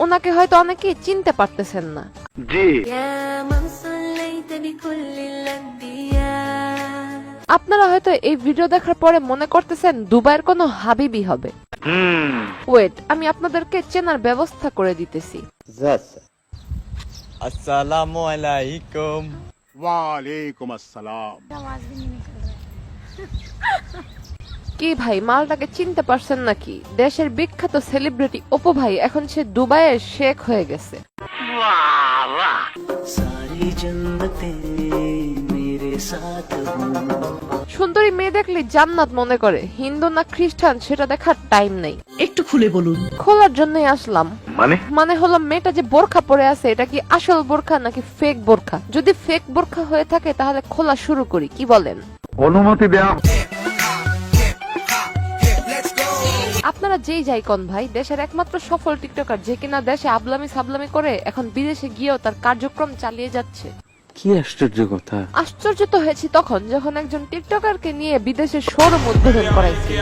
ওনাকে হয়তো অনেকেই চিনতে পারতেছেন না। জি আপনারা হয়তো এই ভিডিও দেখার পরে মনে করতেছেন দুবাইয়ের কোনো হাবিবি হবে। ওয়েট, আমি আপনাদেরকে চেনার ব্যবস্থা করে দিতেছি। আসসালামু আলাইকুম। ওয়ালাইকুম আসসালাম। কি ভাই, মালটাকে চিনতে পারছেন নাকি? দেশের বিখ্যাত সেলিব্রিটি অপু ভাই, এখন সে দুবাইয়ের শেখ হয়ে গেছে। সুন্দরী মেয়ে দেখলে জান্নাত মনে করে, হিন্দু না খ্রিস্টান সেটা দেখার টাইম নেই। একটু খুলে বলুন। খোলার জন্যই আসলাম। মানে হলো মেয়েটা যে বোরখা পরে আছে, এটা কি আসল বোরখা নাকি ফেক বোরখা? যদি ফেক বোরখা হয়ে থাকে তাহলে খোলা শুরু করি, কি বলেন? অনুমতি দেয়া। আপনারা যেই যাই কোন ভাই, দেশের একমাত্র সফল টিকটকার যে কিনা দেশে আবলামি সাবলামি করে এখন বিদেশে গিয়েও তার কার্যক্রম চালিয়ে যাচ্ছে। কি আশ্চর্য কথা! আশ্চর্য তো হয়েছি তখন যখন একজন টিকটকারকে নিয়ে বিদেশের শোরুম উদ্বোধন করাইছিল।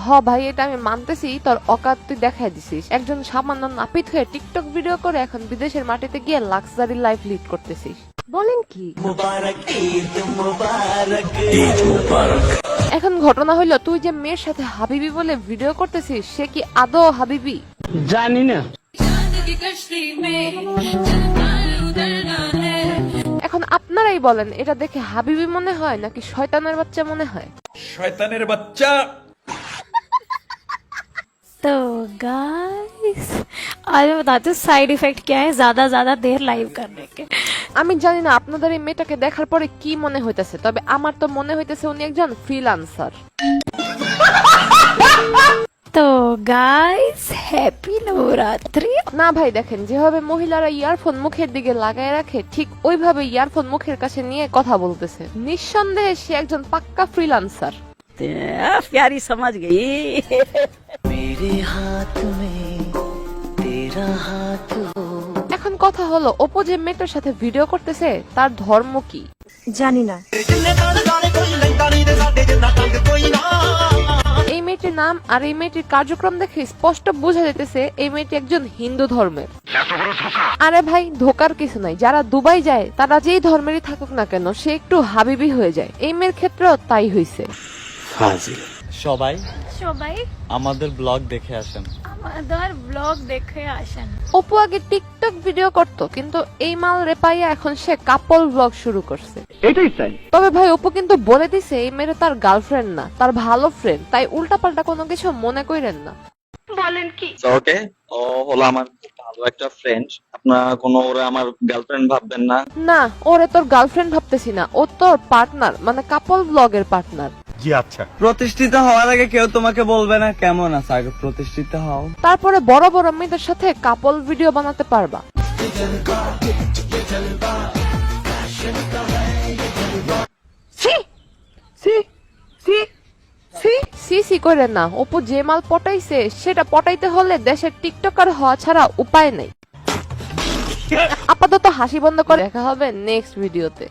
হ ভাই, এটা আমি মানতেছি, তোর অকাত তুই দেখাই দিছিস। একজন সামান্য নাপিত হয়ে টিকটক ভিডিও করে এখন বিদেশের মাটিতে গিয়ে লাক্সারি লাইফ লিড করতেছিস। বলেন কি? এখন ঘটনা হইলো, তুই যে মেয়ের সাথে হাবিবি বলে ভিডিও করতেছিস, সে কি আদৌ হাবিবি? জানি না। এখন আপনারাই বলেন, এটা দেখে হাবিবি মনে হয় নাকি শয়তানের বাচ্চা মনে হয়? শয়তানের বাচ্চা। तो गाइस आज मैं बताती हूँ साइड इफेक्ट क्या है ज्यादा देर लाइव करने के। আমি জানি না আপনাদের এই মেয়েটাকে দেখার পরে কি মনে হইতেছে, তবে আমার তো মনে হইতেছে উনি একজন ফ্রিল্যান্সার। तो गाइस हैप्पी नवरात्रि। না ভাই, দেখেন যেভাবে মহিলারা ইয়ারফোন মুখের দিকে লাগায় রাখে, ঠিক ওইভাবে ইয়ারফোন মুখের কাছে নিয়ে কথা বলতেছে। নিঃসন্দেহে সে একজন পাক্কা ফ্রিল্যান্সার। प्यारी समझ गई। मेरे हाथ में तेरा हाथ हो। এখন কথা হলো, অপু যে মেয়েটার সাথে ভিডিও করতেছে তার ধর্ম কি? জানি না। এই মেয়েটির নাম আর এই মেয়েটির কার্যক্রম দেখে স্পষ্ট বোঝা যেতেছে এই মেয়েটি একজন হিন্দু ধর্মের। আরে ভাই, ধোকার কিছু নাই। যারা দুবাই যায় তারা যেই ধর্মেরই থাকুক না কেন, সে একটু হাবিবি হয়ে যায়। এই মেয়ের ক্ষেত্রেও তাই হয়েছে। সবাই সবাই আমাদের ব্লগ দেখে আসেন। আমাদের ব্লগ দেখে আসেন। অপু আগে টিকটক ভিডিও করত, কিন্তু এই মাল রেপাইয়া এখন সে কাপল ব্লগ শুরু করছে। এটাই চাই। তবে ভাই, অপু কিন্তু বলে দিছে এই মেয়ে তার গার্লফ্রেন্ড না, তার ভালো ফ্রেন্ড। তাই উল্টাপাল্টা কোনো কিছু মনে করেন না। বলেন কি? ওকে, ও হলো আমার খুব ভালো একটা ফ্রেন্ড। আপনারা কোনো ওরা আমার গার্লফ্রেন্ড ভাববেন না। না, ওরে তোর গার্লফ্রেন্ড ভাবতেছি না, ও তোর পার্টনার, মানে কাপল ব্লগের পার্টনার। জি আচ্ছা। প্রতিষ্ঠিত হওয়ার আগে কেউ তোমাকে বলবে না কেমন আছে, আগে প্রতিষ্ঠিত হও। তারপরে বড় বড় মেয়েদের সাথে কাপল ভিডিও বানাতে পারবা। সি করে না, অপু যে মাল পটাইছে সেটা পটাইতে হলে দেশের টিকটকার হওয়া ছাড়া উপায় নেই। আপাতত হাসি বন্ধ করে, দেখা হবে নেক্সট ভিডিওতে।